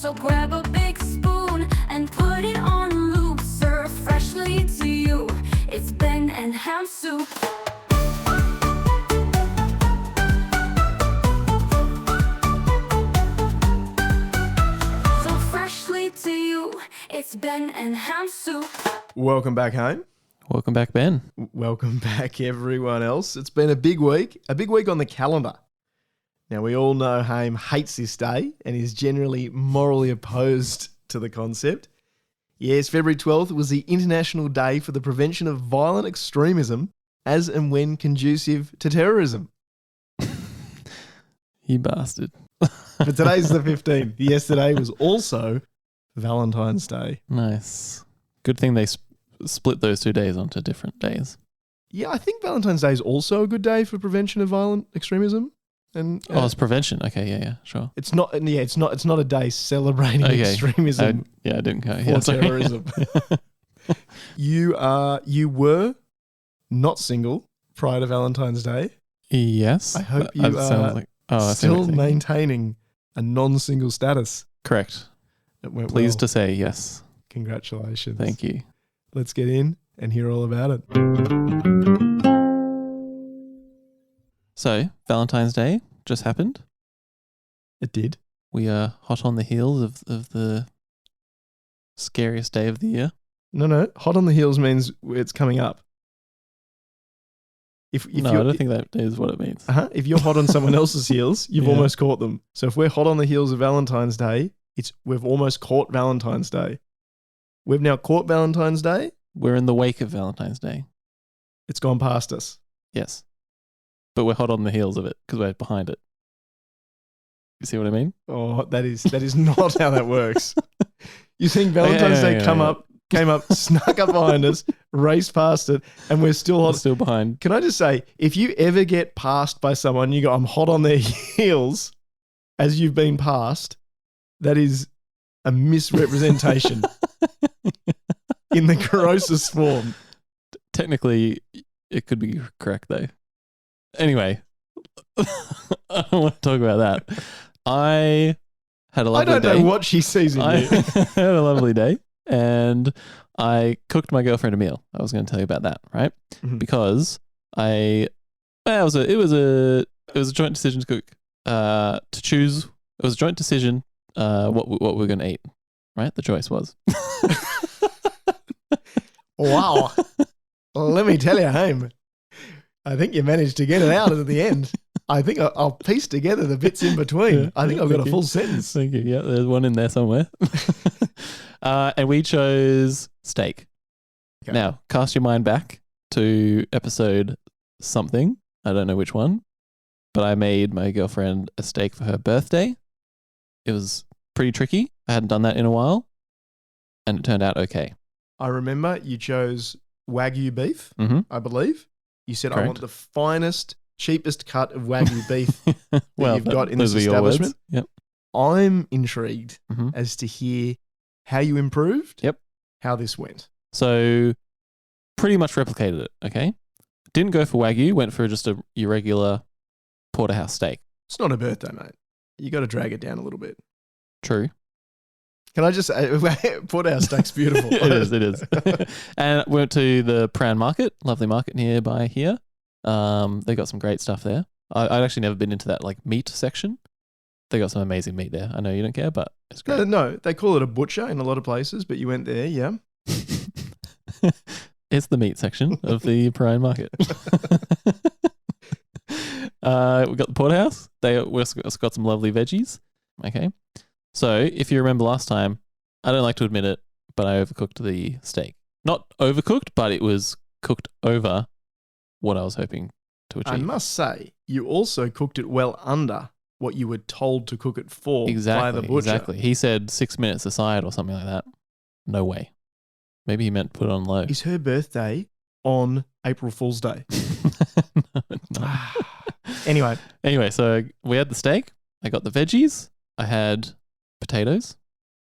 So grab a big spoon and put it on loop. Serve freshly to you. It's Ben and Ham soup. So freshly to you. It's Ben and Ham soup. Welcome back home. Welcome back, Ben. Welcome back, everyone else. It's been a big week on the calendar. Now, we all know Haim hates this day and is generally morally opposed to the concept. Yes, February 12th was the International Day for the Prevention of Violent Extremism as and when conducive to terrorism. You bastard. But today's the 15th. Yesterday was also Valentine's Day. Nice. Good thing they split those 2 days onto different days. Yeah, I think Valentine's Day is also a good day for prevention of violent extremism. And it's prevention. Okay, yeah, sure. It's not a day celebrating extremism. I didn't go. For terrorism. You were not single prior to Valentine's Day. Yes. I hope you are still maintaining a non-single status. Correct. It went Pleased well. to say yes. Congratulations. Thank you. Let's get in and hear all about it. So, Valentine's Day just happened. It did. We are hot on the heels of the scariest day of the year. No. Hot on the heels means it's coming up. If I don't think that is what it means. If you're hot on someone else's heels, you've almost caught them. So if we're hot on the heels of Valentine's Day, we've almost caught Valentine's Day. We've now caught Valentine's Day. We're in the wake of Valentine's Day. It's gone past us. Yes. But we're hot on the heels of it because we're behind it. You see what I mean? Oh, that is not how that works. You think Valentine's Day came up, snuck up behind us, raced past it, and we're still still behind. Can I just say, if you ever get passed by someone, you go, I'm hot on their heels as you've been passed, that is a misrepresentation in the grossest form. Technically, it could be correct though. Anyway, I don't want to talk about that. I had a lovely day. I don't know what she sees in you. I had a lovely day and I cooked my girlfriend a meal. I was going to tell you about that, right? Mm-hmm. Because it was a joint decision to cook, to choose. It was a joint decision what we're going to eat, right? The choice was. Wow. Well, let me tell you, Haim, I think you managed to get it out at the end. I think I'll piece together the bits in between. Yeah, I think I've got a full sentence. Thank you. Yeah, there's one in there somewhere. And we chose steak. Okay. Now, cast your mind back to episode something. I don't know which one. But I made my girlfriend a steak for her birthday. It was pretty tricky. I hadn't done that in a while. And it turned out okay. I remember you chose Wagyu beef, I believe. You said, Correct. I want the finest, cheapest cut of Wagyu beef that you've got in this establishment. Yep. I'm intrigued as to hear how you improved, how this went. So pretty much replicated it, okay? Didn't go for Wagyu, went for just your regular porterhouse steak. It's not a birthday, mate. You got to drag it down a little bit. True. Can I just say, porterhouse steak's beautiful. It is. And we went to the Prahran Market, lovely market nearby here. They got some great stuff there. I'd actually never been into that meat section. They got some amazing meat there. I know you don't care, but it's great. No, they call it a butcher in a lot of places, but you went there, yeah. It's the meat section of the Prahran Market. We got the porterhouse. We've got some lovely veggies. Okay. So if you remember last time, I don't like to admit it, but I overcooked the steak. Not overcooked, but it was cooked over what I was hoping to achieve. I must say, you also cooked it well under what you were told to cook it for by the butcher. Exactly. He said 6 minutes aside or something like that. No way. Maybe he meant put it on low. Is her birthday on April Fool's Day? No. Anyway, so we had the steak. I got the veggies. I had potatoes.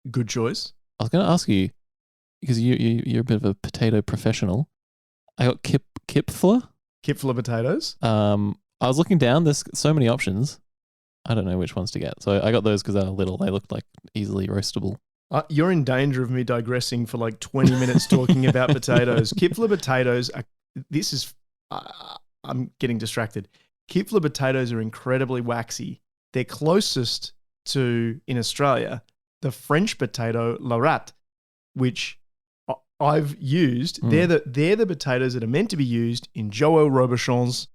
Good choice. I was going to ask you, because you're a bit of a potato professional. I got kipfler. Kipfler potatoes. I was looking down. There's so many options. I don't know which ones to get. So I got those because they were little. They looked like easily roastable. You're in danger of me digressing for like 20 minutes talking about potatoes. Kipfler potatoes are, I'm getting distracted. Kipfler potatoes are incredibly waxy. They're closest to, in Australia, the French potato Larat, which I've used. They're the potatoes that are meant to be used in Joël Robuchon's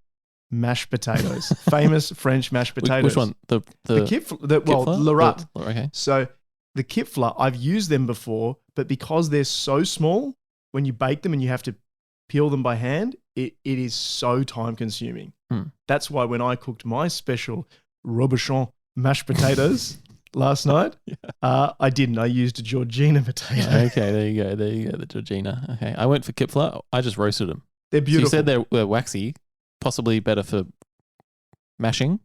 mashed potatoes, famous French mashed potatoes. Which one? The Kipfler, well, Kipfler? Larat. Okay. So the Kipfler, I've used them before, but because they're so small, when you bake them and you have to peel them by hand, it is so time consuming. That's why when I cooked my special Robuchon mashed potatoes last night, I didn't. I used a Georgina potato. Okay, there you go. There you go, the Georgina. Okay, I went for Kipfler. I just roasted them. They're beautiful. So you said they're waxy, possibly better for mashing.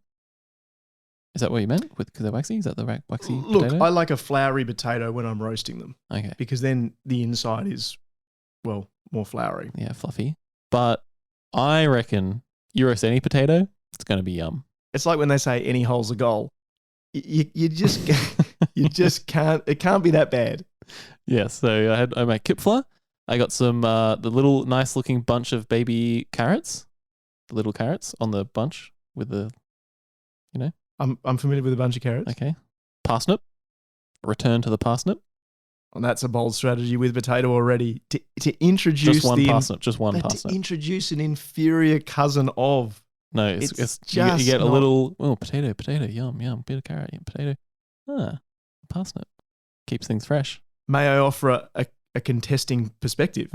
Is that what you meant? Because they're waxy? Is that the waxy Look, potato? I like a floury potato when I'm roasting them. Okay. Because then the inside is, well, more floury. Yeah, fluffy. But I reckon you roast any potato, it's going to be yum. It's like when they say any hole's a goal. You just you just can't. It can't be that bad. Yeah. So I made Kipfler. I got some the little nice looking bunch of baby carrots, the little carrots on the bunch with the, you know. I'm familiar with a bunch of carrots. Okay. Parsnip. Return to the parsnip. And that's a bold strategy with potato already. To introduce just one parsnip. Just one parsnip. To introduce an inferior cousin of. No, it's just you get not. a little potato, yum, bit of carrot, potato, parsnip, keeps things fresh. May I offer a contesting perspective?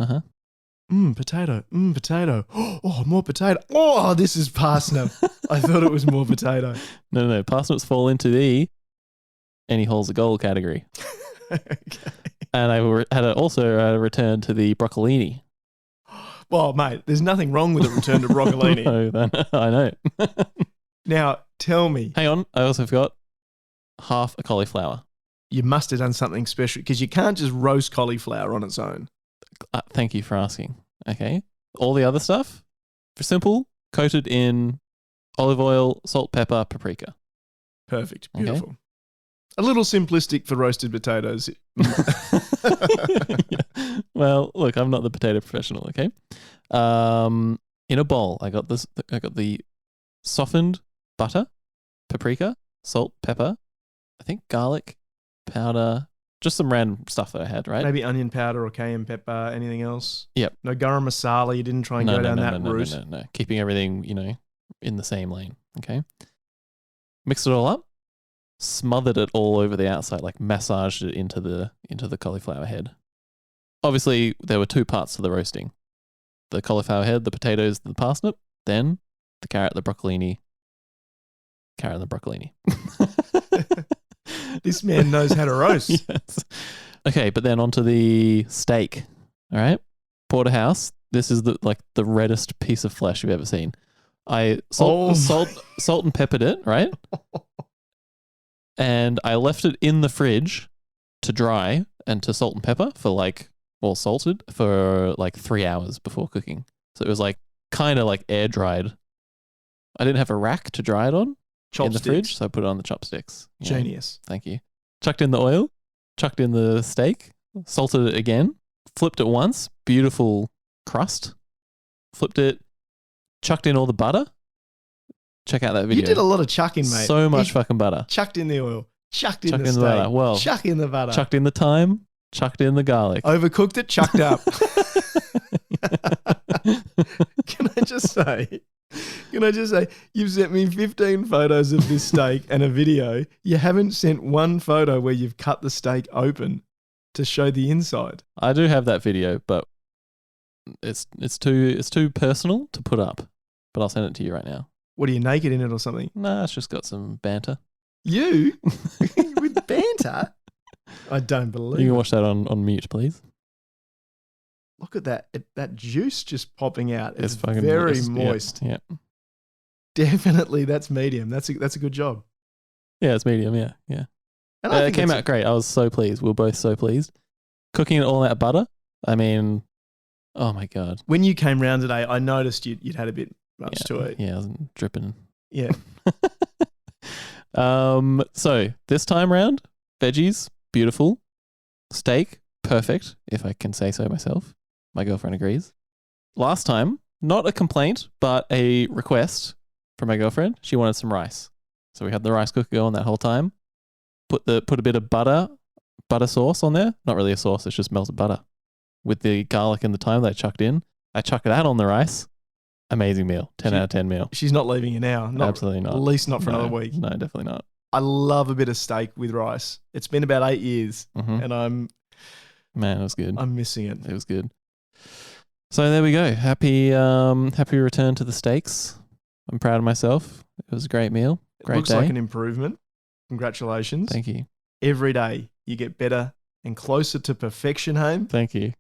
Potato, potato. Oh, more potato. Oh, this is parsnip. I thought it was more potato. No, parsnips fall into the any hole's a goal category. Okay. And I had also a return to the broccolini. Well, mate, there's nothing wrong with a return to broccolini. No, I know. Now, tell me. Hang on, I also forgot half a cauliflower. You must have done something special because you can't just roast cauliflower on its own. Thank you for asking. Okay. All the other stuff, for simple, coated in olive oil, salt, pepper, paprika. Perfect. Beautiful. Okay. A little simplistic for roasted potatoes. Yeah. Well, look, I'm not the potato professional, okay? In a bowl, I got the softened butter, paprika, salt, pepper, I think garlic powder, just some random stuff that I had, right? Maybe onion powder or cayenne pepper, anything else? Yep. No garam masala, you didn't try and go down that route? No. Keeping everything, in the same lane, okay? Mixed it all up. Smothered it all over the outside, like massaged it into the cauliflower head. Obviously, there were two parts to the roasting. The cauliflower head, the potatoes, the parsnip, then the carrot, the broccolini. Carrot and the broccolini. This man knows how to roast. Yes. Okay, but then onto the steak. All right. Porterhouse. This is the reddest piece of flesh you've ever seen. I salt and peppered it, right? And I left it in the fridge to dry and to salt and pepper salted for 3 hours before cooking. So it was kind of air dried. I didn't have a rack to dry it on in the fridge, so I put it on the chopsticks. Genius. Thank you. Chucked in the oil, chucked in the steak, salted it again, flipped it once, beautiful crust, flipped it, chucked in all the butter. Check out that video. You did a lot of chucking, mate. So much fucking butter. Chucked in the oil. Chucked in the steak. Butter. Well, chucked in the butter. Chucked in the thyme. Chucked in the garlic. Overcooked it. Chucked up. Can I just say, you've sent me 15 photos of this steak and a video. You haven't sent one photo where you've cut the steak open to show the inside. I do have that video, but it's too personal to put up. But I'll send it to you right now. What, are you naked in it or something? Nah, it's just got some banter. You? With banter? I don't believe it. You can watch that on mute, please. Look at that. That juice just popping out. It's fucking very moist. Yeah. Definitely, that's medium. That's a good job. Yeah, it's medium, yeah. And it came out great. I was so pleased. We were both so pleased. Cooking it all in that butter, I mean, oh my God. When you came round today, I noticed you'd had a bit much to it. Yeah, I was dripping. Yeah. So this time round, veggies, beautiful. Steak, perfect, if I can say so myself. My girlfriend agrees. Last time, not a complaint, but a request from my girlfriend. She wanted some rice. So we had the rice cooker going that whole time. Put a bit of butter sauce on there. Not really a sauce, it's just melted butter. With the garlic and the thyme that I chucked in. I chucked that on the rice. Amazing meal. 10 out of 10 meal. She's not leaving you now. Absolutely not. At least not for another week. No, definitely not. I love a bit of steak with rice. It's been about 8 years, and Man, it was good. I'm missing it. It was good. So there we go. Happy return to the steaks. I'm proud of myself. It was a great meal. Great Looks day. like an improvement. Congratulations. Thank you. Every day you get better and closer to perfection, Haim. Thank you.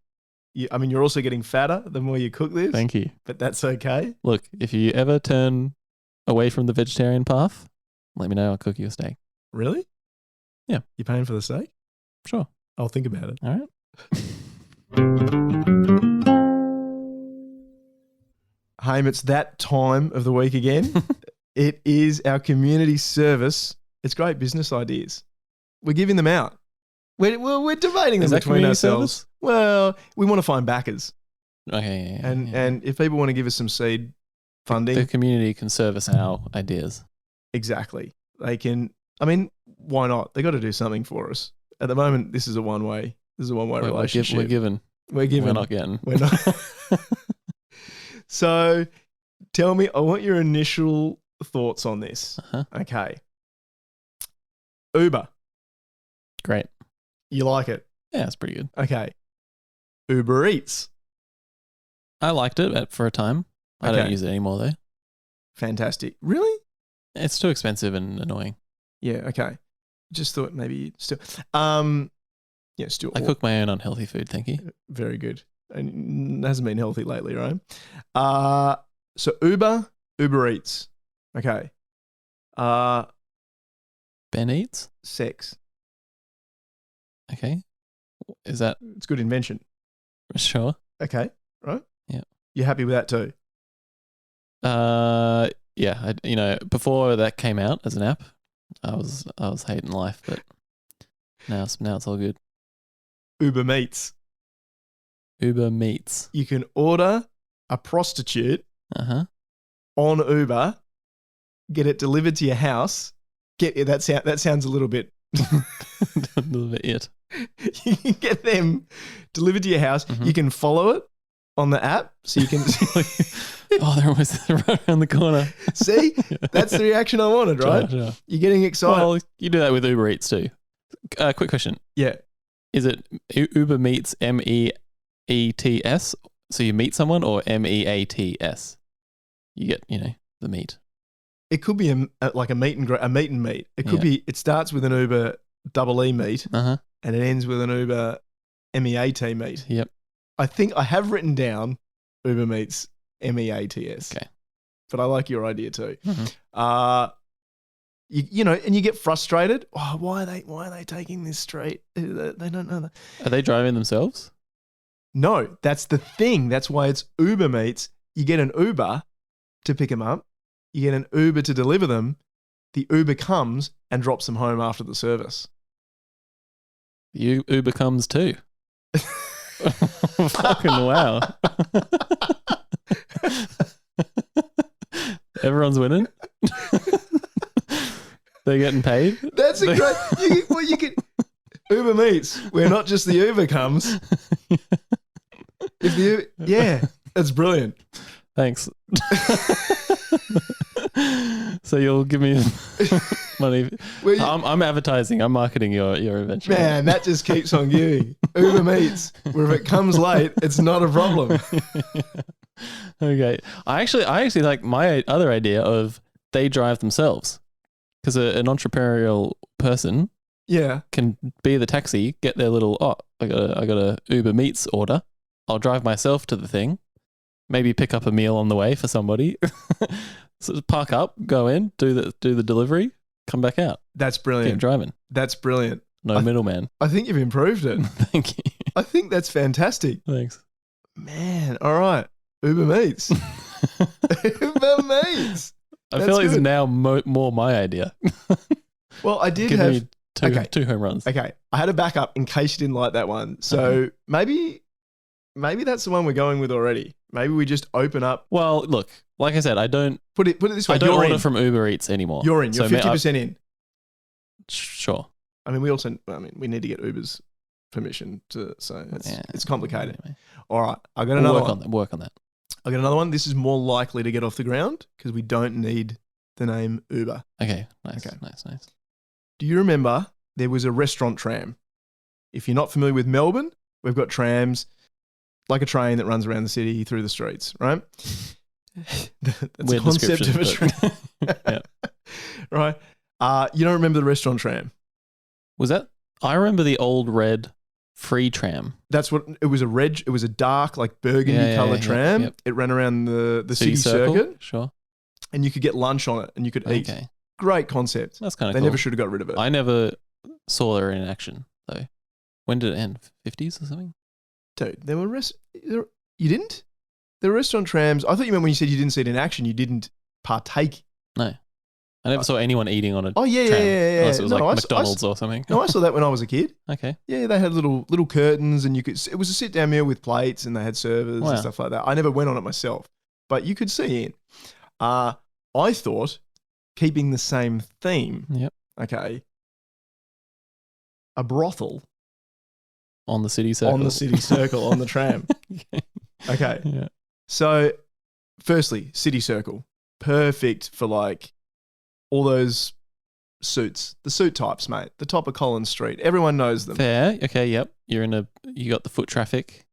You're also getting fatter the more you cook this. Thank you. But that's okay. Look, if you ever turn away from the vegetarian path, let me know. I'll cook you a steak. Really? Yeah. You paying for the steak? Sure. I'll think about it. All right. Haim, it's that time of the week again. It is our community service. It's great business ideas. We're giving them out. We're debating them Is that between community ourselves. service? Well, we want to find backers. Okay. Yeah, And if people want to give us some seed funding, the community can service our ideas. exactly. They can. Why not? They got to do something for us. At the moment, this is a one-way. This is a one-way relationship. We're given. We're given. We're not getting. We're not. So, tell me. I want your initial thoughts on this. Uh-huh. Okay. Uber. Great. You like it? Yeah, it's pretty good. Okay. Uber Eats. I liked it for a time. I Okay. don't use it anymore though. Fantastic. Really? It's too expensive and annoying. Yeah. Okay. Just thought maybe still. Yeah. Still. I cook my own unhealthy food. Thank you. Very good. And it hasn't been healthy lately, right? So Uber Eats. Okay. Ben Eats. Sex. Okay. Is that It's a good invention. sure? Okay. Right? Yeah. You're happy with that too? Yeah. Before that came out as an app, I was hating life, but now it's all good. Uber Meats. Uber Meats. You can order a prostitute on Uber, get it delivered to your house. That sounds a little bit. A little bit it. You can get them delivered to your house. You can follow it on the app, so you can. Oh, they're almost right around the corner. See, that's the reaction I wanted, right? Sure. You're getting excited. Well, you do that with Uber Eats too. Quick question: Yeah. Is it Uber Meets MEETS? So you meet someone, or MEATS? You get the meat. It could be like a meet and meet. It could be. It starts with an Uber double E meet, and it ends with an Uber MEAT meet. Yep. I think I have written down Uber Meets MEATS. Okay. But I like your idea too. And you get frustrated. Oh, why are they taking this street? They don't know that. Are they driving themselves? No, that's the thing. That's why it's Uber Meets. You get an Uber to pick them up. You get an Uber to deliver them. The Uber comes and drops them home after the service. Uber comes too. Fucking wow. Everyone's winning. They're getting paid. That's a great. You could Uber Meets, where not just the Uber comes. That's brilliant. Thanks. So you'll give me money. I'm advertising. I'm marketing your invention. Man, that just keeps on giving. Uber Meets, where if it comes late, it's not a problem. Okay. I actually like my other idea of they drive themselves, because an entrepreneurial person can be the taxi, get their little I got a Uber Meets order. I'll drive myself to the thing, maybe pick up a meal on the way for somebody. So park up, go in, do the delivery, come back out. That's brilliant. Keep driving. That's brilliant. No middleman. I think you've improved it. Thank you. I think that's fantastic. Thanks. Man, all right. Uber Meets. Uber Meets. I feel like it's now more my idea. Well, I did Give have me two home runs. Okay, I had a backup in case you didn't like that one. So maybe that's the one we're going with already. Maybe we just open up. Well, look, like I said, I don't Put it this way. I don't You're order in. from Uber Eats anymore. You're in. You're So 50% in. Sure. I mean, we need to get Uber's permission so it's complicated. Anyway. All right, I got another one. Work on that. I got another one. This is more likely to get off the ground because we don't need the name Uber. Okay. Nice. Okay. Nice. Do you remember there was a restaurant tram? If you're not familiar with Melbourne, we've got trams like a train that runs around the city through the streets, right? That's Weird a concept of a description, tram. Yeah. Right? You don't remember the restaurant tram? Was that? I remember the old red free tram. That's what it was. It was a dark, like burgundy colored tram. Yep. It ran around the city circle. circuit, Sure. and you could get lunch on it, and you could eat. Okay. Great concept. That's kind of They cool. never should have got rid of it. I never saw her in action though. When did it end? 50s or something? Dude, you didn't? There were restaurant trams. I thought you meant when you said you didn't see it in action, you didn't partake. No. I never saw anyone eating on a Oh yeah, tram. yeah. Unless it was No, like I McDonald's or something. No, I saw that when I was a kid. Okay. Yeah, they had little curtains, and it was a sit down meal with plates, and they had servers Wow. and stuff like that. I never went on it myself, but you could see in. I thought, keeping the same theme. Yep. Okay. A brothel On the city circle. on the city circle on the tram. Okay. Yeah. So, firstly, city circle, perfect for like all those suits, the suit types, mate. The top of Collins Street, everyone knows them. Fair. Okay. Yep. You got the foot traffic.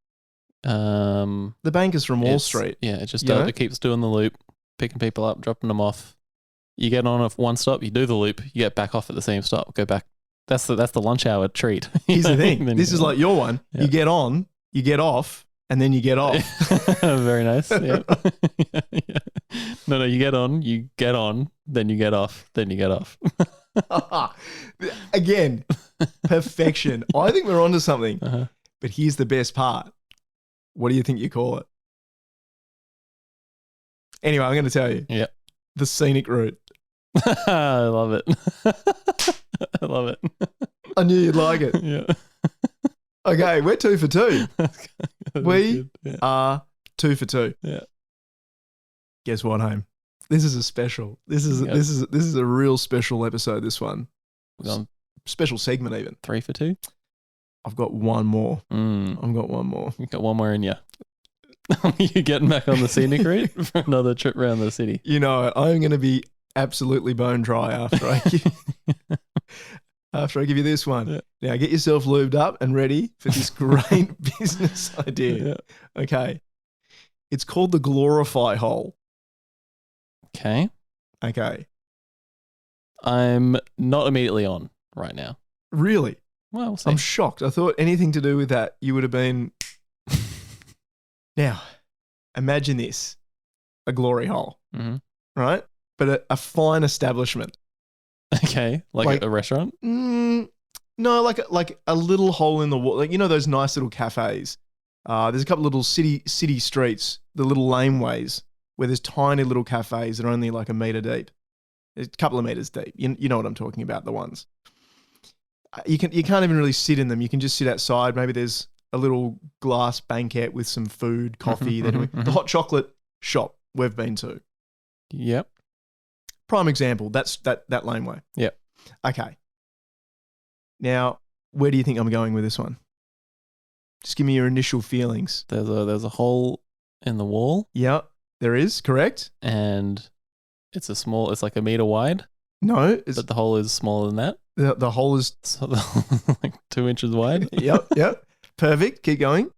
The bankers from Wall Street. Yeah. It just You know? it keeps doing the loop, picking people up, dropping them off. You get on one stop, you do the loop, you get back off at the same stop, go back. That's the lunch hour treat. Here's the thing. Then This you is go. like your one. Yeah. You get on, you get off, and then you get off. Very nice. Yeah. Yeah. No, you get on, then you get off, then you get off. Again, perfection. I think we're onto something. Uh-huh. But here's the best part. What do you think you call it? Anyway, I'm going to tell you. Yeah. The scenic route. I love it. I love it. I knew you'd like it. Yeah. Okay, we're 2 for 2. That We is good. Yeah. are 2 for 2. Yeah. Guess what, home? This is a special. This is Yep. this is a real special episode. This one, We've gone special segment even. 3 for 2. I've got one more. Mm. I've got one more. You got one more in you. You getting back on the scenic route for another trip around the city? You know, I'm going to be absolutely bone dry after I give you this one. Yeah. Now get yourself lubed up and ready for this great business idea. Yeah. Okay, it's called the glorify hole. Okay. Okay, I'm not immediately on right now. really, Well, we'll see. I'm shocked. I thought anything to do with that, you would have been. Now, imagine this: a glory hole, hmm right? But a fine establishment. Okay. Like a restaurant? No, like a little hole in the wall. Like, you know those nice little cafes. There's a couple little city streets, the little laneways, where there's tiny little cafes that are only like a meter deep. It's a couple of meters deep. You know what I'm talking about, the ones. You can't even really sit in them. You can just sit outside. Maybe there's a little glass banquette with some food, coffee. The hot chocolate shop we've been to. Yep. Prime example. That's that laneway. Yep. Okay. Now, where do you think I'm going with this one? Just give me your initial feelings. There's a hole in the wall, Yeah, there is. Correct. and it's like a meter wide, No, but the hole is smaller than that. the hole is. So the hole is like 2 inches wide. Yep. Perfect. Keep going.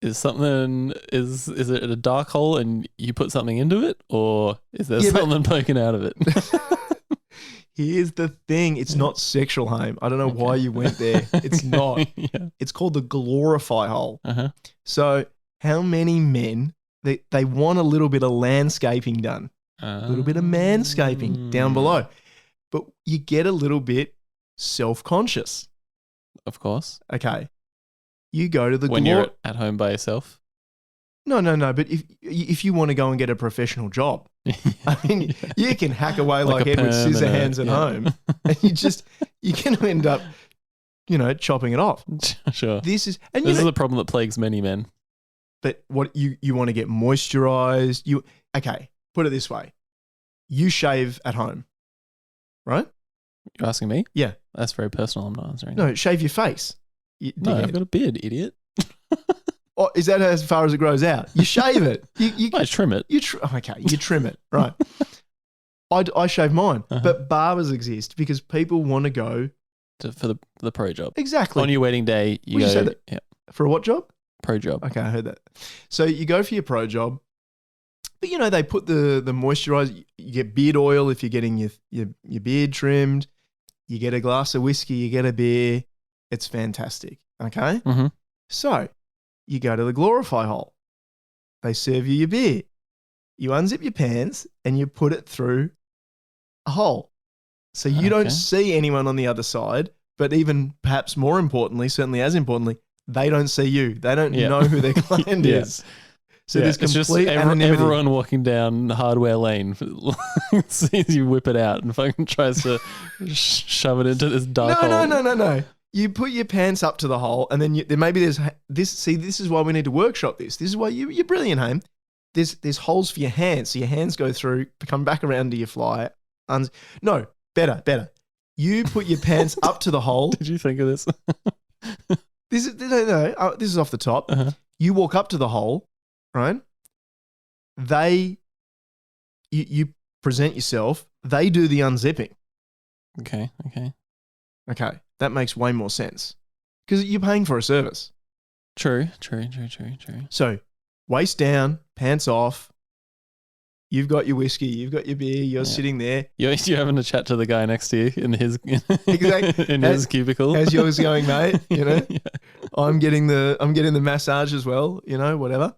Is it a dark hole and you put something into it, or is there Yeah, but- something poking out of it? Here's the thing. It's not sexual, home. I don't know why you went there. It's not. Yeah. It's called the glorify hole. Uh-huh. So how many men, they want a little bit of landscaping done, a little bit of manscaping down below, but you get a little bit self-conscious. Of course. Okay. You go to the When you're at home by yourself. No. But if you want to go and get a professional job, I mean, you can hack away Like like a Edward perm and Scissorhands at yeah. home, and you can end up, chopping it off. Sure. This is This is a problem that plagues many men. but what you want to get moisturized. Okay, put it this way: you shave at home, right? You're asking me? Yeah. That's very personal. I'm not answering. No, shave your face. No, dickhead. I've got a beard, idiot. Oh, is that as far as it grows out? You shave it. I trim it. You trim it, right? I shave mine, Uh-huh. but barbers exist because people want to go For the pro job. exactly On your wedding day, you Would you go, say that? yeah, for a what job? pro job. Okay, I heard that. So you go for your pro job, but they put the moisturizer. You get beard oil if you're getting your beard trimmed. You get a glass of whiskey. You get a beer. It's fantastic. Okay, Mm-hmm. so you go to the glorify hole. They serve you your beer. You unzip your pants and you put it through a hole. So you don't Okay. see anyone on the other side, but even perhaps more importantly, certainly as importantly, they don't see you. They don't Yeah. know who their client Yeah. is. So there's it's just complete anonymity. everyone walking down Hardware Lane sees you whip it out and fucking tries to shove it into this dark hole. No. You put your pants up to the hole, and then maybe there's this. See, this is why we need to workshop this. This is why you're brilliant, Haim. There's holes for your hands, so your hands go through, come back around to your fly. No, better. You put your pants up to the hole. Did you think of this? This is off the top. Uh-huh. You walk up to the hole, right? You present yourself. They do the unzipping. Okay. Okay, that makes way more sense because you're paying for a service. True. So, waist down, pants off. You've got your whiskey, you've got your beer. You're sitting there. You're having a chat to the guy next to you in his Exactly. in his cubicle. How's yours going, mate? Yeah. I'm getting the massage as well. Whatever.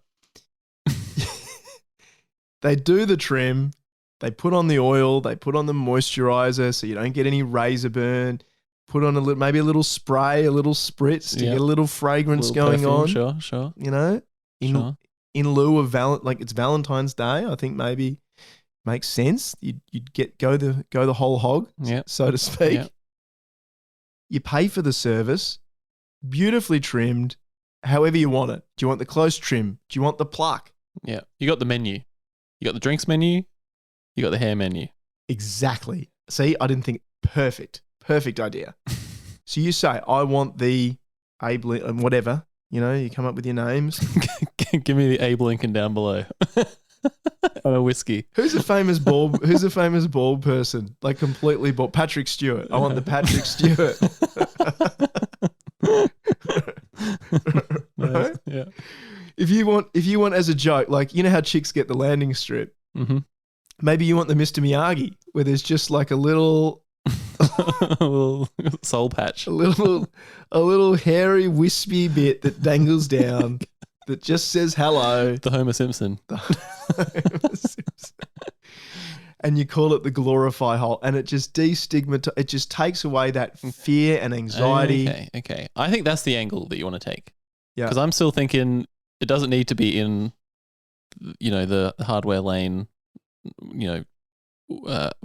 They do the trim. They put on the oil. They put on the moisturizer so you don't get any razor burn. Put on maybe a little spray, a little spritz to get a little fragrance Little going perfume, on. Sure. In lieu of it's Valentine's Day, I think maybe makes sense. You'd go the whole hog, so to speak. Yep. You pay for the service, beautifully trimmed, however you want it. Do you want the close trim? Do you want the pluck? Yeah. You got the menu. You got the drinks menu. You got the hair menu. Exactly. See, I didn't think perfect idea. So you say, I want the Abe Lincoln, whatever. You come up with your names. Give me the Abe Lincoln down below. On a whiskey. Who's a famous bald person? Like completely bald. Patrick Stewart. I want the Patrick Stewart. Right? Yeah. If you want as a joke, like how chicks get the landing strip. Mm-hmm. Maybe you want the Mr. Miyagi, where there's just like a little A little soul patch. a little hairy wispy bit that dangles down that just says hello. The Homer Simpson. And you call it the glorify hole, and it just it just takes away that fear and anxiety. Okay. I think that's the angle that you want to take. Yeah. Because I'm still thinking it doesn't need to be in, the Hardware Lane,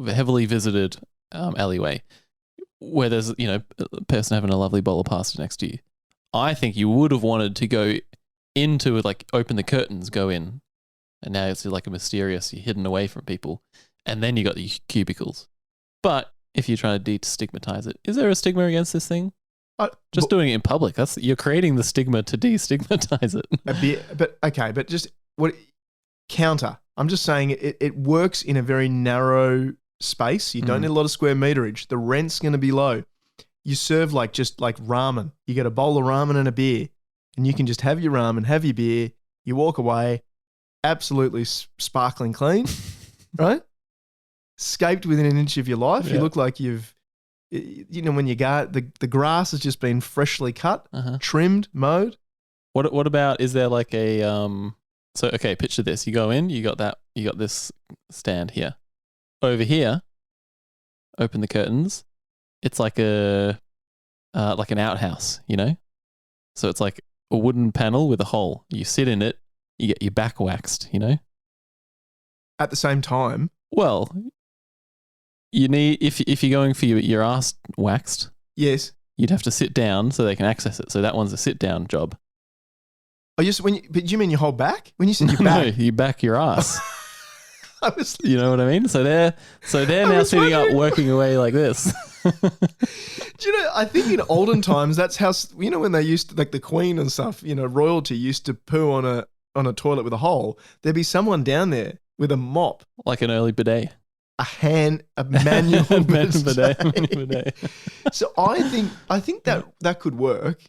heavily visited alleyway where there's, a person having a lovely bowl of pasta next to you. I think you would have wanted to go into it, like open the curtains, go in, and now it's like a mysterious, you're hidden away from people, and then you got the cubicles. But if you're trying to destigmatize it, is there a stigma against this thing? Just doing it in public, you're creating the stigma to destigmatize it. A bit, but just what counter. I'm just saying it works in a very narrow space. You don't need a lot of square meterage. The rent's going to be low. You serve just like ramen. You get a bowl of ramen and a beer, and you can just have your ramen, have your beer. You walk away, absolutely sparkling clean, right? Scaped within an inch of your life. Yeah. You look like you've, when you go, the grass has just been freshly cut, trimmed, mowed. What about, is there like a so okay, picture this. You go in, you got this stand here. Over here, open the curtains. It's like like an outhouse, So it's like a wooden panel with a hole. You sit in it, you get your back waxed, at the same time, Well, you need if you're going for your ass waxed, yes. you'd have to sit down so they can access it. So that one's a sit down job. Oh, yes. But do you mean your whole back? When you said your No, back, you back your ass. I was. You know what I mean? So they're now was sitting up wondering. working away like this. Do you know? I think in olden times, that's how when they used to, like the Queen and stuff. Royalty used to poo on a toilet with a hole. There'd be someone down there with a mop, Like an early bidet. a manual bidet. Bidet. So I think that could work.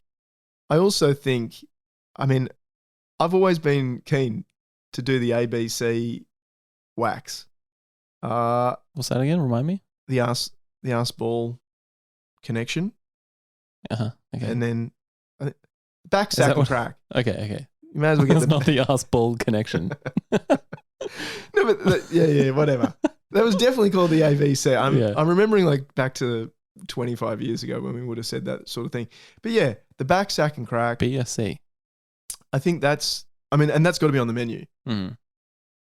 I also think, I mean, I've always been keen to do the ABC wax. What's that again? Remind me. The arse ball connection, Okay. and then back Is sack that and what- crack. Okay. You may as well get It's the not the ass ball connection. No, but yeah, whatever. That was definitely called the AVC. Yeah. I'm remembering like back to 25 years ago when we would have said that sort of thing. But yeah, the back sack and crack. BSC. I think and that's got to be on the menu. Mm.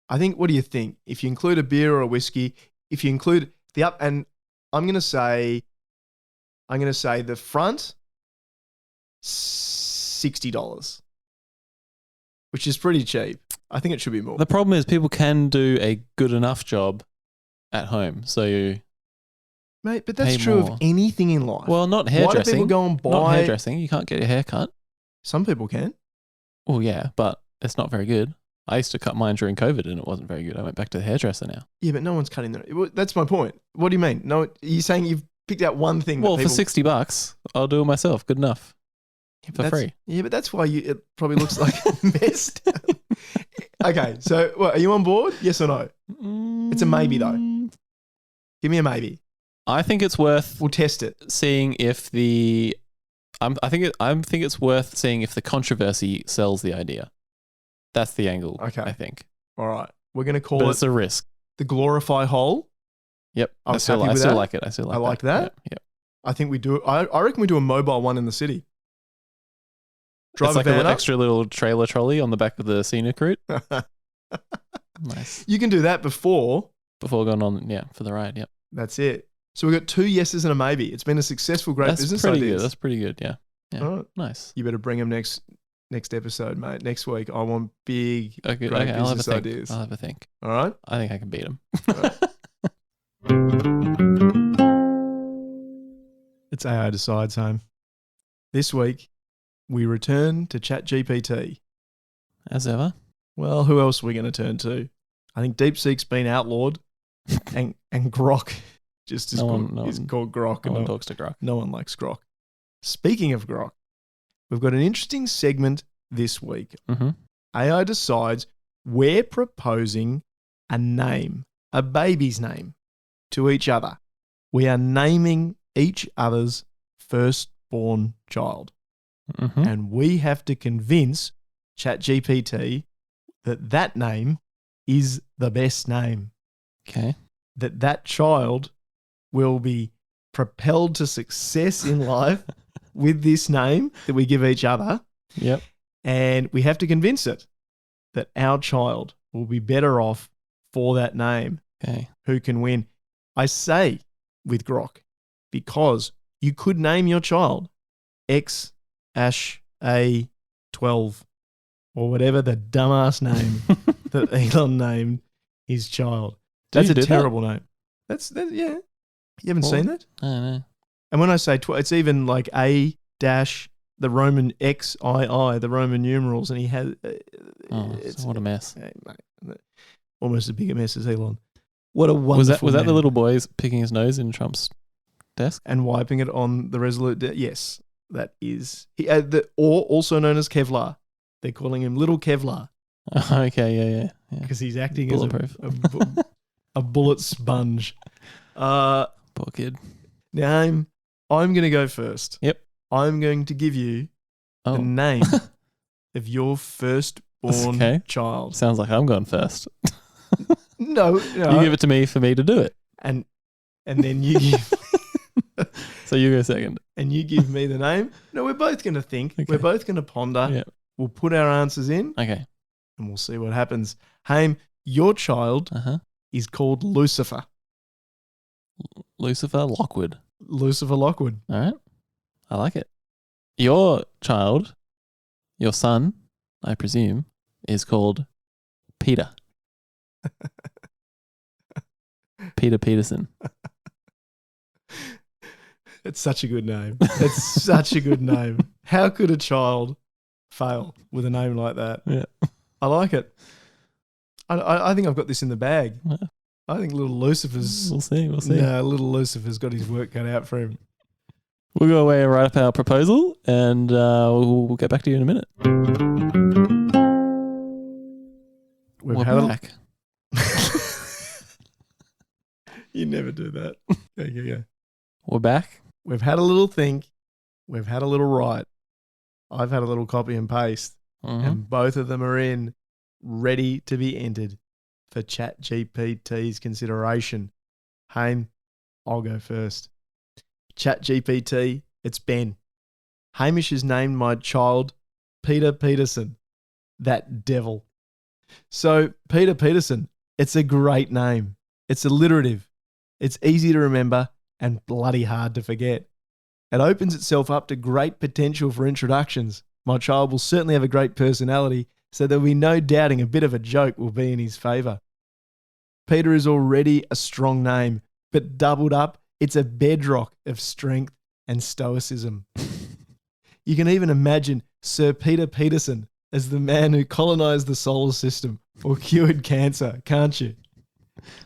I think, what do you think? If you include a beer or a whiskey, if you include and I'm going to say the front, $60, which is pretty cheap. I think it should be more. The problem is people can do a good enough job at home. So you, Mate, but that's pay true more. of anything in life. well, not Why do hairdressing. people go and Not buy? hairdressing. You can't get a haircut. Some people can. Well, yeah, but it's not very good. I used to cut mine during COVID and it wasn't very good. I went back to the hairdresser now. Yeah, but no one's cutting their. Well, that's my point. What do you mean? No, you're saying you've picked out one thing. Well, that for people, $60, I'll do it myself. Good enough. Yeah, but for that's- free. Yeah, but that's why it probably looks like a mess. Okay, so are you on board? Yes or no? It's a maybe, though. Give me a maybe. I think it's worth We'll test it. seeing if the. I think it's worth seeing if the controversy sells the idea. That's the angle. Okay. I think. All right, we're going to But call it's it a risk. the glorify hole. Yep. I was still happy with that. like it. I still like I like that. Yep. I think we do. I reckon we do a mobile one in the city. Drive It's a like van an up. extra little trailer trolley on the back of the scenic route. Nice. You can do that before. Before going on, for the ride. Yep. That's it. So we've got 2 yeses and a maybe. It's been a successful, great That's business pretty ideas. good. That's pretty good. Yeah. Yeah. All right. Nice. You better bring them next episode, mate. Next week, I want big, Okay. great I'll have a business think. ideas. I'll have a think. All right. I think I can beat him. It's AI Decides Home. This week, we return to Chat GPT. As ever. Well, who else are we going to turn to? I think DeepSeek's been outlawed, and Grok just is, No called, one- is called Grok. No and one talks to Grok. no one likes Grok. Speaking of Grok, we've got an interesting segment this week. Mm-hmm. AI Decides we're proposing a name, a baby's name, to each other. We are naming each other's firstborn child. Mm-hmm. And we have to convince ChatGPT that name is the best name, Okay. that child will be propelled to success in life with this name that we give each other. Yep. And we have to convince it that our child will be better off for that name. Okay. Who can win? I say with Grok, because you could name your child X Ash A12 or whatever the dumbass name that Elon named his child. Do That's you a do that? terrible name. That's yeah. You haven't Well, seen that? I don't know. And when I say 12, it's even like A dash the Roman XII, the Roman numerals, and he has. So what a mess. Hey, mate, almost as big a mess as Elon. What a wonderful. Was that the man. little boys picking his nose in Trump's desk? And wiping it on the Resolute? Yes, that is. Or also known as Kevlar. They're calling him Little Kevlar Okay. Yeah. because he's acting Bulletproof. as a bullet sponge. Poor kid. Now I'm going to go first. Yep. I'm going to give you the Oh, name of your firstborn Okay. child. sounds like I'm going first. No, You give it to me for me to do it. and then you give So you go second. and you give me the name. No, we're both going to think. Okay. We're both going to ponder. Yeah. We'll put our answers in Okay. and we'll see what happens. Haim, Your child Uh-huh. is called Lucifer. Lucifer Lockwood. Lucifer Lockwood. All right. I like it. Your child, your son, I presume, is called Peter. Peter Peterson. It's such a good name. It's such a good name. How could a child fail with a name like that? Yeah. I like it. I think I've got this in the bag. Yeah. I think little Lucifer's... We'll see. No, little Lucifer's got his work cut out for him. We'll go away and write up our proposal, and we'll get back to you in a minute. We're back. You never do that. Okay. We're back. We've had a little think. We've had a little write. I've had a little copy and paste. Mhm. And both of them are in, ready to be entered for Chat GPT's consideration. Haim, I'll go first. Chat GPT, it's Ben. Hamish has named my child Peter Peterson. That devil. So, Peter Peterson, it's a great name. It's alliterative. It's easy to remember and bloody hard to forget. It opens itself up to great potential for introductions. My child will certainly have a great personality, so there'll be no doubting a bit of a joke will be in his favour. Peter is already a strong name, but doubled up, it's a bedrock of strength and stoicism. You can even imagine Sir Peter Peterson as the man who colonised the solar system or cured cancer, can't you?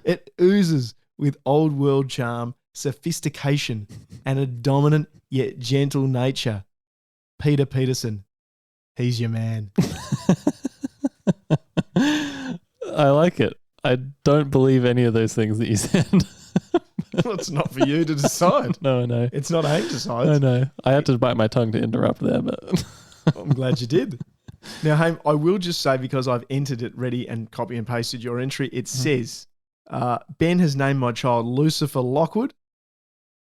It oozes with old world charm, sophistication, and a dominant yet gentle nature. Peter Peterson, he's your man. I like it. I don't believe any of those things that you said. Well, it's not for you to decide. No, I know. It's not Haim decides. I know. I had to bite my tongue to interrupt there, but I'm glad you did. Now, Haim, I will just say, because I've entered it ready and copy and pasted your entry, it says, Ben has named my child Lucifer Lockwood,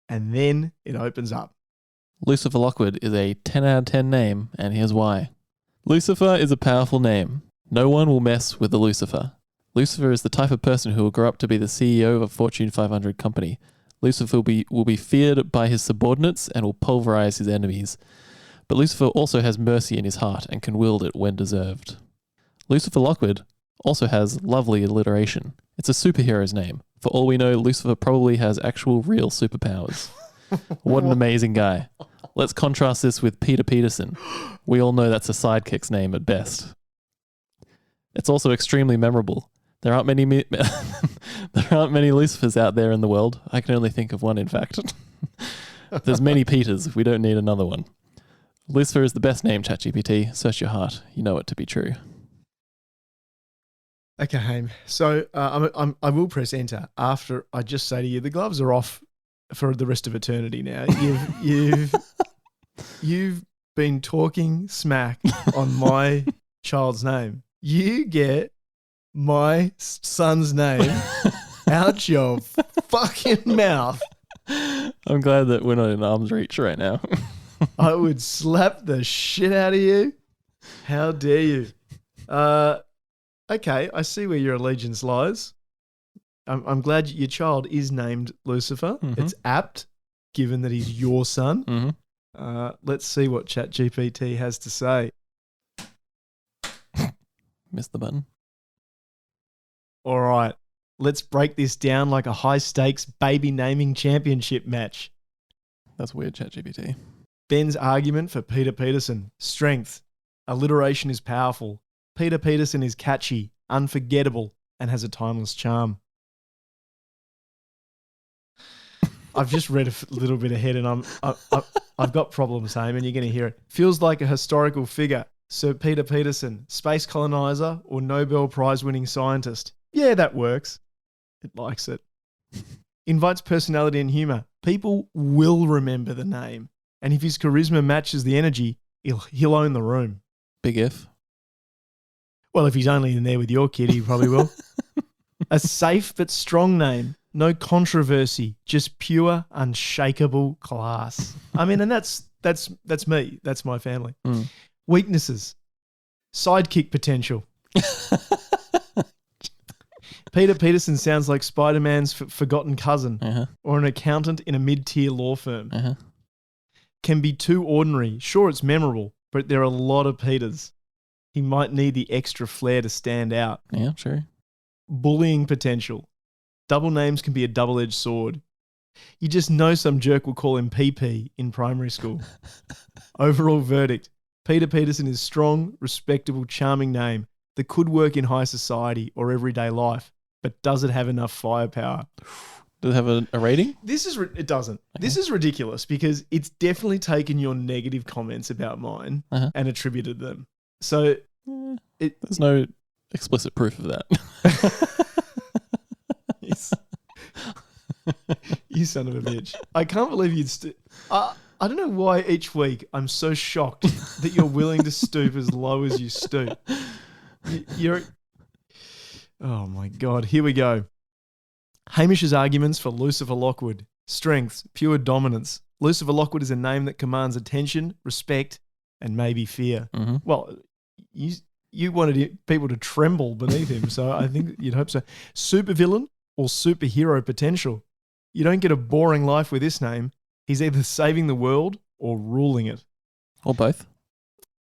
and then it opens up. Lucifer Lockwood is a 10 out of 10 name, and here's why. Lucifer is a powerful name. No one will mess with the Lucifer. Lucifer is the type of person who will grow up to be the CEO of a Fortune 500 company. Lucifer will be feared by his subordinates and will pulverize his enemies. But Lucifer also has mercy in his heart and can wield it when deserved. Lucifer Lockwood also has lovely alliteration. It's a superhero's name. For all we know, Lucifer probably has actual real superpowers. What an amazing guy. Let's contrast this with Peter Peterson. We all know that's a sidekick's name at best. It's also extremely memorable. There aren't many Lucifers out there in the world. I can only think of one, in fact. There's many Peters. We don't need another one. Lucifer is the best name, ChatGPT. Search your heart. You know it to be true. Okay, Haim. So I will press enter after I just say to you, the gloves are off for the rest of eternity now. You've been talking smack on my child's name. You get my son's name out your fucking mouth. I'm glad that we're not in arm's reach right now. I would slap the shit out of you. How dare you? Okay, I see where your allegiance lies. I'm glad your child is named Lucifer. Mm-hmm. It's apt, given that he's your son. Mm-hmm. Let's see what ChatGPT has to say. Missed the button. All right, let's break this down like a high-stakes baby naming championship match. That's weird, ChatGPT. Ben's argument for Peter Peterson. Strength. Alliteration is powerful. Peter Peterson is catchy, unforgettable, and has a timeless charm. I've just read a little bit ahead, and I've got problems, Haim, and you're going to hear it. Feels like a historical figure. Sir Peter Peterson, space colonizer or Nobel Prize-winning scientist. Yeah, that works. It likes it. Invites personality and humour. People will remember the name. And if his charisma matches the energy, he'll own the room. Big if. Well, if he's only in there with your kid, he probably will. A safe but strong name. No controversy. Just pure, unshakable class. I mean, and that's me. That's my family. Mm. Weaknesses. Sidekick potential. Peter Peterson sounds like Spider-Man's forgotten cousin Uh-huh. or an accountant in a mid-tier law firm. Uh-huh. Can be too ordinary. Sure, it's memorable, but there are a lot of Peters. He might need the extra flair to stand out. Yeah, sure. Bullying potential. Double names can be a double-edged sword. You just know some jerk will call him PP in primary school. Overall verdict. Peter Peterson is strong, respectable, charming name that could work in high society or everyday life, but does it have enough firepower? Does it have a rating? It doesn't. Okay. This is ridiculous because it's definitely taken your negative comments about mine and attributed them. So there's no explicit proof of that. You son of a bitch. I can't believe you'd I don't know why each week I'm so shocked that you're willing to stoop as low as you stoop. Oh my God. Here we go. Hamish's arguments for Lucifer Lockwood. Strengths, pure dominance. Lucifer Lockwood is a name that commands attention, respect, and maybe fear. Mm-hmm. Well, you wanted people to tremble beneath him, so I think you'd hope so. Supervillain or superhero potential. You don't get a boring life with this name. He's either saving the world or ruling it. Or both.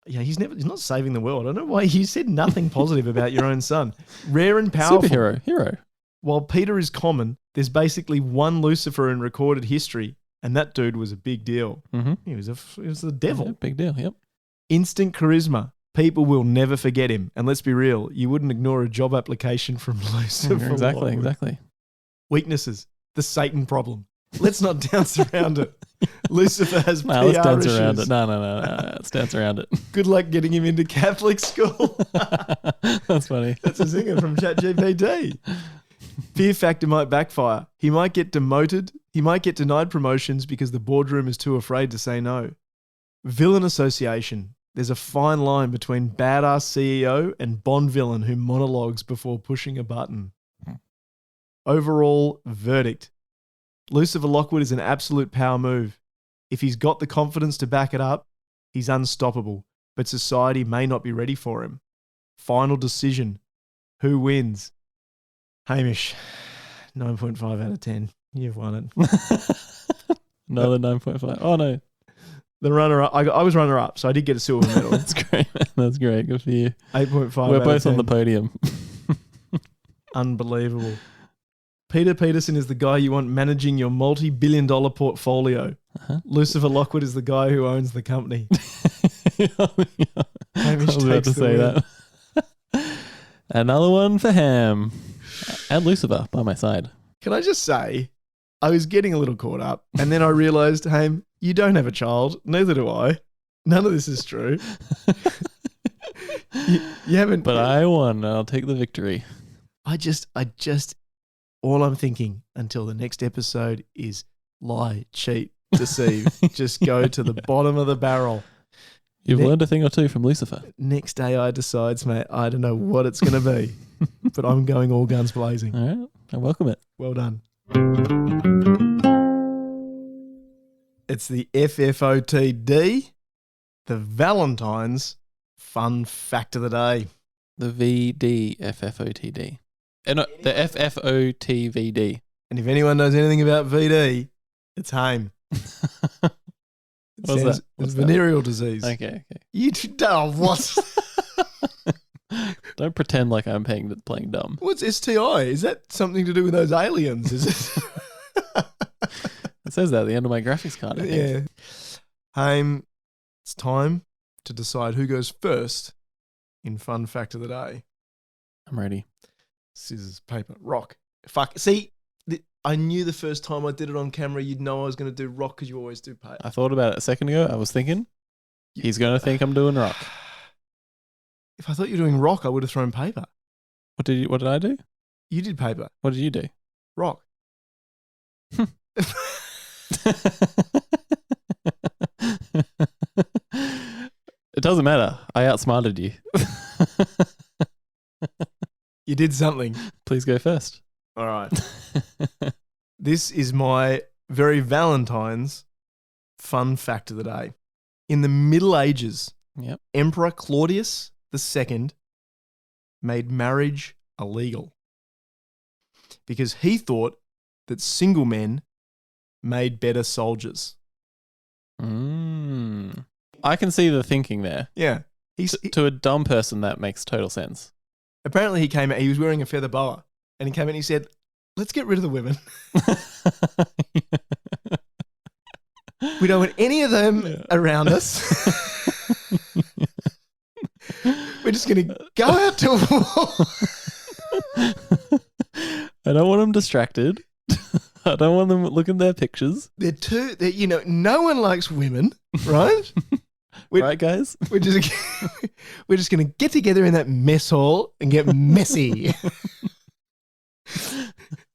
Yeah, he's not saving the world. I don't know why you said nothing positive about your own son. Rare and powerful. Hero. While Peter is common, there's basically one Lucifer in recorded history, and that dude was a big deal. Mm-hmm. He was the devil. Yeah, big deal, yep. Instant charisma. People will never forget him. And let's be real, you wouldn't ignore a job application from Lucifer. Exactly. Weaknesses. The Satan problem. Let's not dance around it. Lucifer has PR let's dance issues. around it. No. Let's dance around it. Good luck getting him into Catholic school. That's funny. That's a zinger from Chat GPT. Fear factor might backfire. He might get demoted. He might get denied promotions because the boardroom is too afraid to say no. Villain association. There's a fine line between badass CEO and Bond villain who monologues before pushing a button. Overall verdict. Lucifer Lockwood is an absolute power move. If he's got the confidence to back it up, he's unstoppable, but society may not be ready for him. Final decision. Who wins? Hamish, 9.5 out of 10. You've won it. Another 9.5. Oh, no. The runner-up. I was runner-up, so I did get a silver medal. That's great, man. That's great. Good for you. 8.5 We're out both of 10. on the podium. Unbelievable. Peter Peterson is the guy you want managing your multi-billion-dollar portfolio. Lucifer Lockwood is the guy who owns the company. Hamish I was about to say win. that. Another one for Ham. And Lucifer by my side. Can I just say, I was getting a little caught up, and then I realised, Ham, you don't have a child. Neither do I. None of this is true. you haven't. But I won. I'll take the victory. I just, all I'm thinking until the next episode is lie, cheat, deceive. Just go to the bottom of the barrel. You've learned a thing or two from Lucifer. Next AI decides, mate, I don't know what it's going to be, but I'm going all guns blazing. All right. I welcome it. Well done. It's the FFOTD, the Valentines Fun Fact of the Day. The VDFFOTD. No, the FFOTVD. And if anyone knows anything about VD, it's Haim. What's that? It's venereal disease. Okay. You what? Don't pretend like I'm playing dumb. What's STI? Is that something to do with those aliens? Is it? It says that at the end of my graphics card, I think. Yeah. Haim, it's time to decide who goes first in Fun Fact of the Day. I'm ready. Scissors, paper, rock. Fuck. See, I knew the first time I did it on camera, you'd know I was going to do rock because you always do paper. I thought about it a second ago. I was thinking, he's going to think I'm doing rock. If I thought you were doing rock, I would have thrown paper. What did I do? You did paper. What did you do? Rock. It doesn't matter. I outsmarted you. You did something. Please go first. All right. This is my very Valentine's fun fact of the day. In the Middle Ages, Yep. Emperor Claudius II made marriage illegal. because he thought that single men made better soldiers. I can see the thinking there. Yeah. To a dumb person, that makes total sense. Apparently he came out, he was wearing a feather boa, and he came out and he said, let's get rid of the women. We don't want any of them around us. We're just going to go out to war. I don't want them distracted. I don't want them looking at their pictures. No one likes women, right? Right, guys? We're just going to get together in that mess hall and get messy.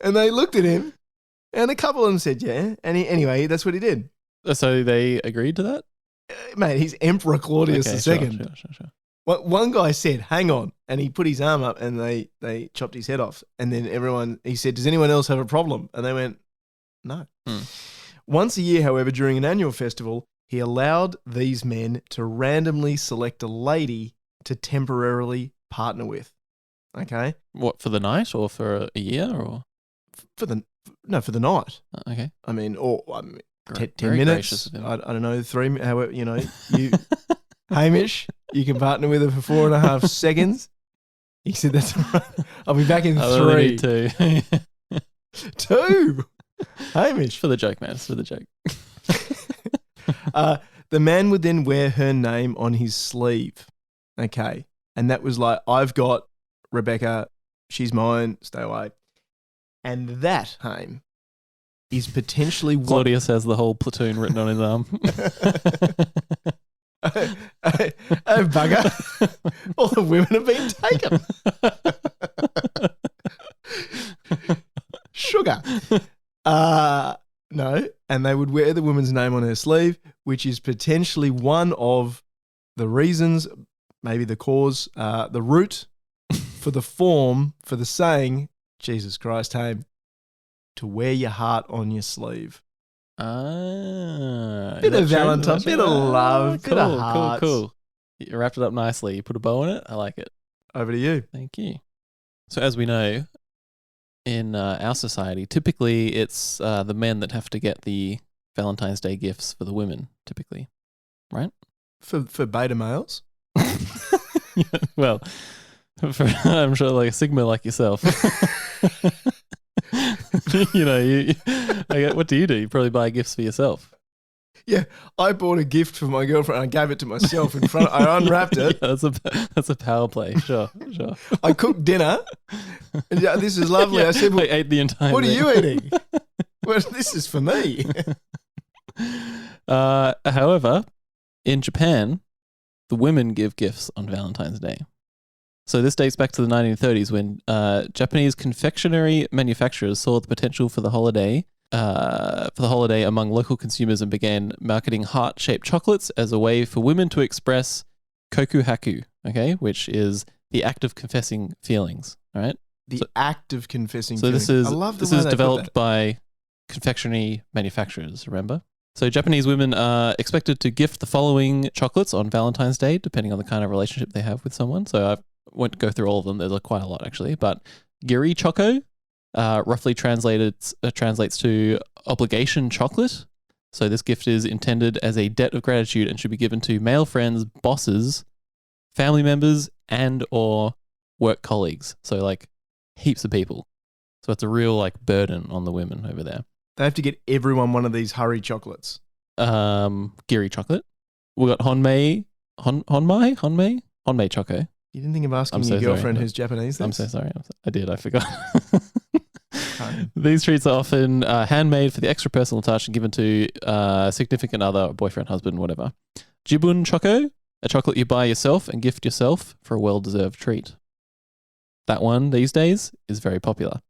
And they looked at him, and a couple of them said, yeah. And anyway, that's what he did. So they agreed to that? Mate, he's Emperor Claudius II. Sure. One guy said, hang on. And he put his arm up and they chopped his head off. And then he said, does anyone else have a problem? And they went, no. Once a year, however, during an annual festival, he allowed these men to randomly select a lady to temporarily partner with. Okay? What, for the night or for a year or? For the night. Okay. I mean, 10 Very minutes. I don't know, 3, however, you, Hamish, you can partner with her for 4.5 seconds. He said, that's all right. I'll be back in 3. only need 2. 2? Hamish. For the joke, man. It's for the joke. The man would then wear her name on his sleeve. Okay. And that was like, I've got Rebecca. She's mine. Stay away. And that, Haim, is potentially what... Claudius has the whole platoon written on his arm. Oh, bugger. All the women have been taken. Sugar. No. And they would wear the woman's name on her sleeve, which is potentially one of the reasons, maybe the cause, the root for the form, for the saying, Jesus Christ, Haim, to wear your heart on your sleeve. Bit of Valentine, bit of love, bit of hearts. Cool. You wrapped it up nicely. You put a bow on it. I like it. Over to you. Thank you. So as we know, in our society, typically it's the men that have to get the Valentine's Day gifts for the women, typically, right? For beta males? Yeah, well, I'm sure like a Sigma like yourself. What do? You probably buy gifts for yourself. Yeah, I bought a gift for my girlfriend. I gave it to myself in front. I unwrapped it. Yeah, that's a power play. Sure. I cooked dinner. And yeah, this is lovely. Yeah, I said, I ate the entire. What thing. are you eating? Well, this is for me. However, in Japan, the women give gifts on Valentine's Day. So this dates back to the 1930s when Japanese confectionery manufacturers saw the potential for the holiday among local consumers and began marketing heart-shaped chocolates as a way for women to express kokuhaku, okay, which is the act of confessing feelings, all right? Act of confessing feelings. I love the this way is they developed put that. by confectionery manufacturers, remember? So Japanese women are expected to gift the following chocolates on Valentine's Day, depending on the kind of relationship they have with someone. So I won't go through all of them. There's quite a lot, actually. But giri choco roughly translates to obligation chocolate. So this gift is intended as a debt of gratitude and should be given to male friends, bosses, family members, and or work colleagues. So like heaps of people. So it's a real burden on the women over there. They have to get everyone one of these hurry chocolates. Giri chocolate. We got Honmei choco. You didn't think of asking your girlfriend who's Japanese? I'm so sorry. I did. I forgot. These treats are often handmade for the extra personal touch and given to significant other, boyfriend, husband, whatever. Jibun choco, a chocolate you buy yourself and gift yourself for a well-deserved treat. That one these days is very popular.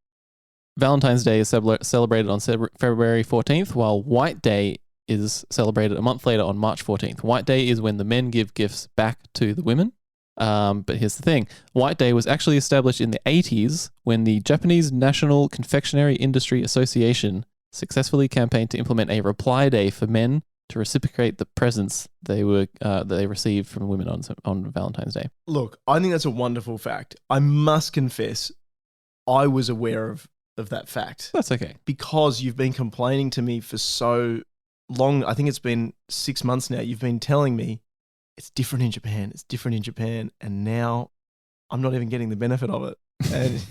Valentine's Day is celebrated on February 14th, while White Day is celebrated a month later on March 14th. White Day is when the men give gifts back to the women. But here's the thing. White Day was actually established in the 80s when the Japanese National Confectionery Industry Association successfully campaigned to implement a reply day for men to reciprocate the presents they received from women on Valentine's Day. Look, I think that's a wonderful fact. I must confess, I was aware of of that fact That's okay. because you've been complaining to me for so long. I think it's been 6 months now. You've been telling me it's different in Japan. It's different in Japan. And now I'm not even getting the benefit of it. And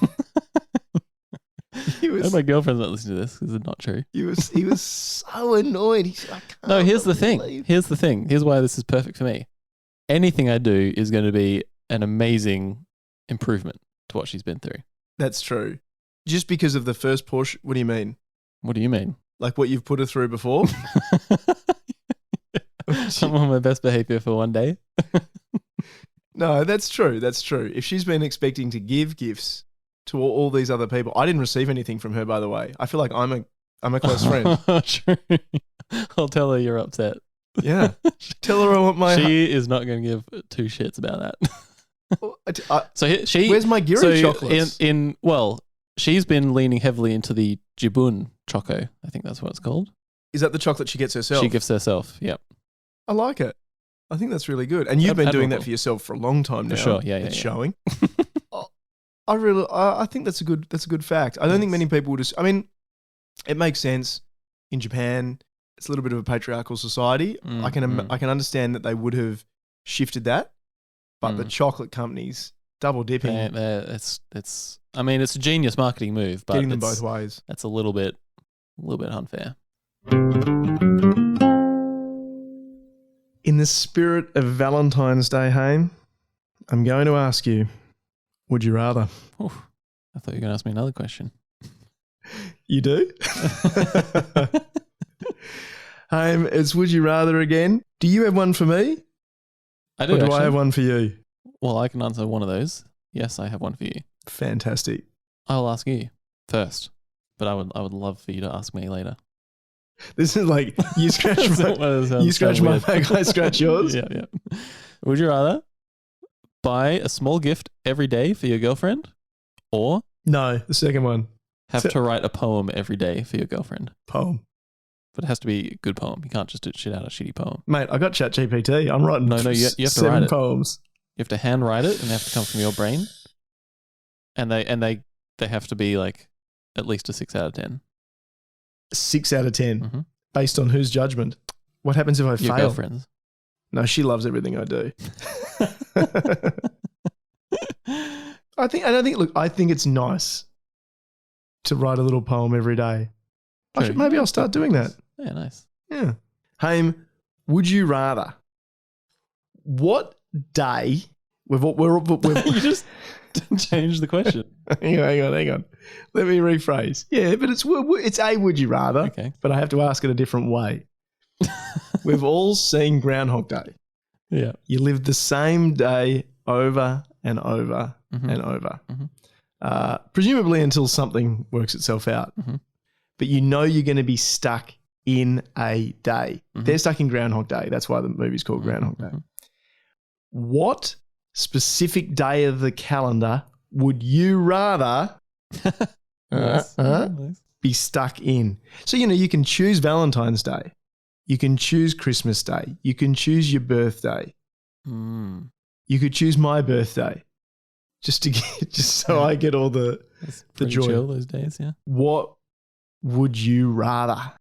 And my girlfriend's not listening to this because it's not true. he was so annoyed. He said, I can't No, here's the thing. believe-" Here's the thing. Here's why this is perfect for me. Anything I do is going to be an amazing improvement to what she's been through. That's true. Just because of the first push, what do you mean? What do you mean? Like what you've put her through before? I'm on my best behavior for one day. No, that's true. That's true. If she's been expecting to give gifts to all these other people, I didn't receive anything from her, by the way. I feel like I'm a close friend. True. I'll tell her you're upset. Yeah. Tell her I want my. She is not going to give two shits about that. So she. Where's my Giri chocolates? She's been leaning heavily into the Jibun Choco. I think that's what it's called. Is that the chocolate she gets herself? She gifts herself. Yep. I like it. I think that's really good. And you've been doing that Admirable. for yourself for a long time now. For sure. Yeah. It's showing. I think that's a good fact. I don't think many people would just. I mean, it makes sense in Japan. It's a little bit of a patriarchal society. I can understand that they would have shifted that, but the chocolate companies double dipping, it's. I mean, it's a genius marketing move, but getting them both ways. That's a little bit unfair. In the spirit of Valentine's Day, Haim, I'm going to ask you, would you rather? Oof, I thought you were going to ask me another question. You do? Haim, it's would you rather again. Do you have one for me? I do. Or do actually. I have one for you? Well, I can answer one of those. Yes, I have one for you. Fantastic. I'll ask you first, but I would love for you to ask me later. This is like you scratch my back, I scratch yours. Yeah. Would you rather buy a small gift every day for your girlfriend, or No, the second one. have to write a poem every day for your girlfriend? Poem. But it has to be a good poem. You can't just shit out a shitty poem. Mate, I got Chat GPT. I'm writing No, you have to 7 write it. poems. You have to hand write it, and they have to come from your brain. And they have to be like at least a 6 out of 10. 6 out of 10. Mm-hmm. Based on whose judgment? What happens if I Your fail? girlfriend's. No, she loves everything I do. I think it's nice to write a little poem every day. Maybe I'll start doing that. Yeah, nice. Yeah. Haim, would you rather? What day? We've You just changed the question. hang on. Let me rephrase. Yeah, but it's a would you rather? Okay. But I have to ask it a different way. We've all seen Groundhog Day. Yeah. You live the same day over and over and over. Presumably until something works itself out. But you know you're going to be stuck in a day. They're stuck in Groundhog Day. That's why the movie's called Groundhog Day. What specific day of the calendar would you rather Nice. Nice. be stuck in? So, you can choose Valentine's Day. You can choose Christmas Day. You can choose your birthday. You could choose my birthday just so I get all the joy. Chill those days, yeah. What would you rather?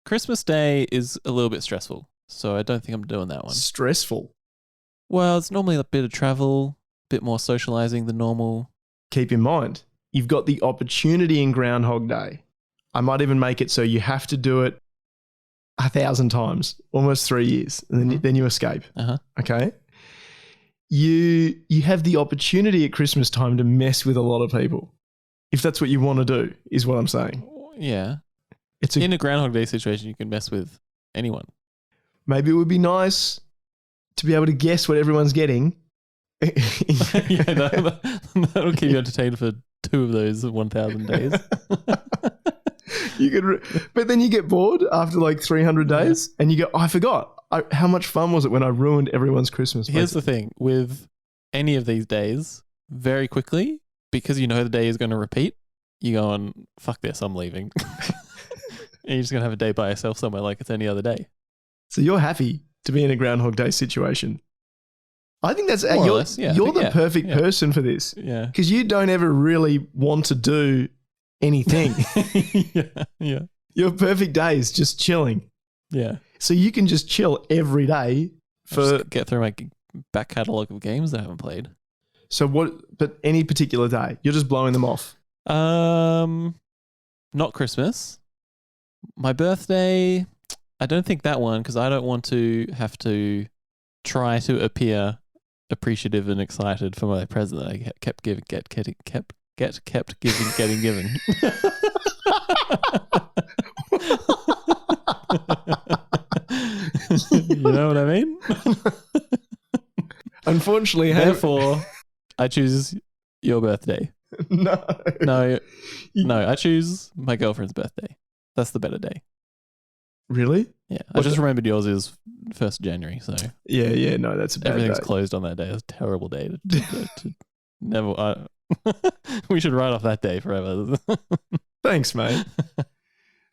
Christmas Day is a little bit stressful, so I don't think I'm doing that one. Stressful. Well, it's normally a bit of travel, a bit more socializing than normal. Keep in mind, you've got the opportunity in Groundhog Day. I might even make it so you have to do it 1,000 times, almost 3 years, and then you escape. Okay? You have the opportunity at Christmas time to mess with a lot of people. If that's what you want to do, is what I'm saying. Yeah. It's in a Groundhog Day situation, you can mess with anyone. Maybe it would be nice to be able to guess what everyone's getting. Yeah, that'll keep you entertained for 2 of those 1,000 days. But then you get bored after like 300 days and you go, I forgot. How much fun was it when I ruined everyone's Christmas? Here's the thing. With any of these days, very quickly, because you know the day is going to repeat, you go on, fuck this, I'm leaving. And you're just going to have a day by yourself somewhere like it's any other day. So you're happy to be in a Groundhog Day situation. I think that's More or you're less, yeah, the perfect person for this. Yeah. Because you don't ever really want to do anything. Yeah. Your perfect day is just chilling. Yeah. So you can just chill every day for. Just get through my back catalogue of games that I haven't played. So what? But any particular day, you're just blowing them off. Not Christmas. My birthday, I don't think that one, because I don't want to have to try to appear appreciative and excited for my present that I kept giving, getting given. You know what I mean? Unfortunately, therefore, I choose your birthday. No. I choose my girlfriend's birthday. That's the better day. Really? Yeah. I just remembered yours is 1st of January, so yeah, no, that's a bad everything's day. closed on that day. It's a terrible day to never. We should write off that day forever. Thanks, mate.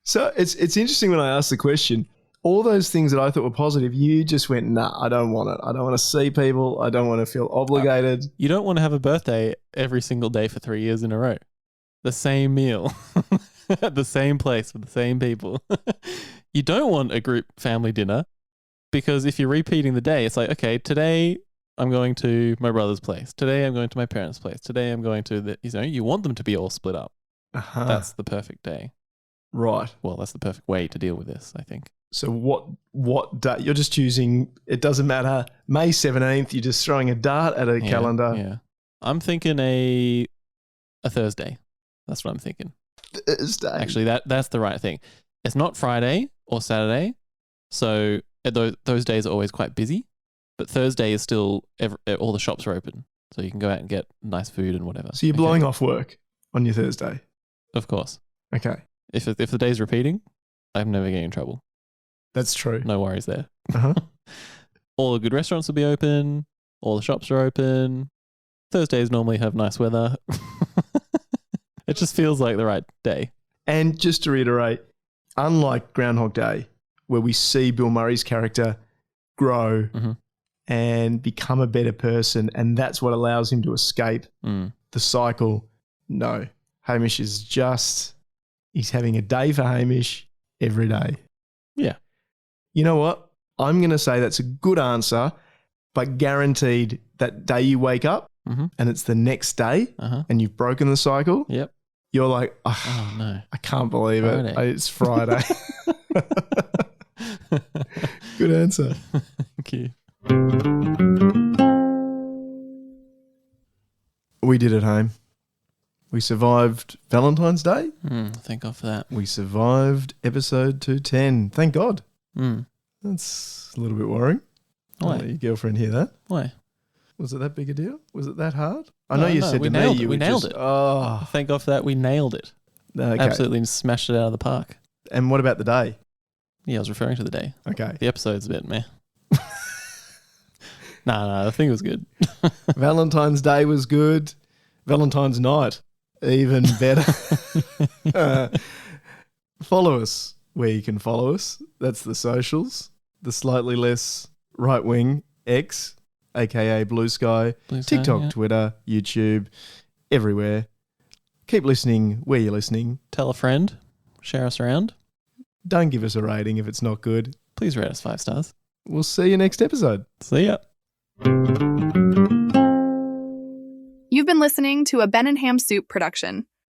So it's interesting when I asked the question, all those things that I thought were positive, you just went, nah, I don't want it. I don't want to see people. I don't want to feel obligated. You don't want to have a birthday every single day for 3 years in a row. The same meal at the same place with the same people. You don't want a group family dinner because if you're repeating the day, it's like, okay, today I'm going to my brother's place. Today I'm going to my parents' place. Today I'm going to you want them to be all split up. Uh-huh. That's the perfect day. Right. Well, that's the perfect way to deal with this, I think. So what day? You're just choosing, it doesn't matter, May 17th, you're just throwing a dart at a calendar. Yeah. I'm thinking a Thursday. That's what I'm thinking. Thursday. Actually, that's the right thing. It's not Friday or Saturday. So those days are always quite busy. But Thursday is still, all the shops are open. So you can go out and get nice food and whatever. So you're blowing off work on your Thursday? Of course. Okay. If the day's repeating, I'm never getting in trouble. That's true. No worries there. Uh-huh. All the good restaurants will be open. All the shops are open. Thursdays normally have nice weather. It just feels like the right day. And just to reiterate, unlike Groundhog Day, where we see Bill Murray's character grow and become a better person, and that's what allows him to escape the cycle, no. Hamish is he's having a day for Hamish every day. Yeah. You know what? I'm going to say that's a good answer, but guaranteed that day you wake up and it's the next day and you've broken the cycle. Yep. You're like, oh no, I can't believe Friday. It's Friday. Good answer. Thank you. We did it, Hame. We survived Valentine's Day. Thank God for that. We survived episode 210. Thank God. That's a little bit worrying. Why? I'll let your girlfriend hear that. Why? Was it that big a deal? Was it that hard? I know you said we to nailed me it. you We were nailed just, it. Oh, Thank God for that. We nailed it. okay. Absolutely smashed it out of the park. And what about the day? Yeah, I was referring to the day. Okay. The episode's a bit meh. No, the thing was good. Valentine's Day was good. Valentine's night, even better. Follow us where you can follow us. That's the socials. The slightly less right-wing X, aka Blue Sky, TikTok, yeah. Twitter, YouTube, everywhere. Keep listening where you're listening. Tell a friend. Share us around. Don't give us a rating if it's not good. Please rate us 5 stars. We'll see you next episode. See ya. You've been listening to a Ben and Ham Soup production.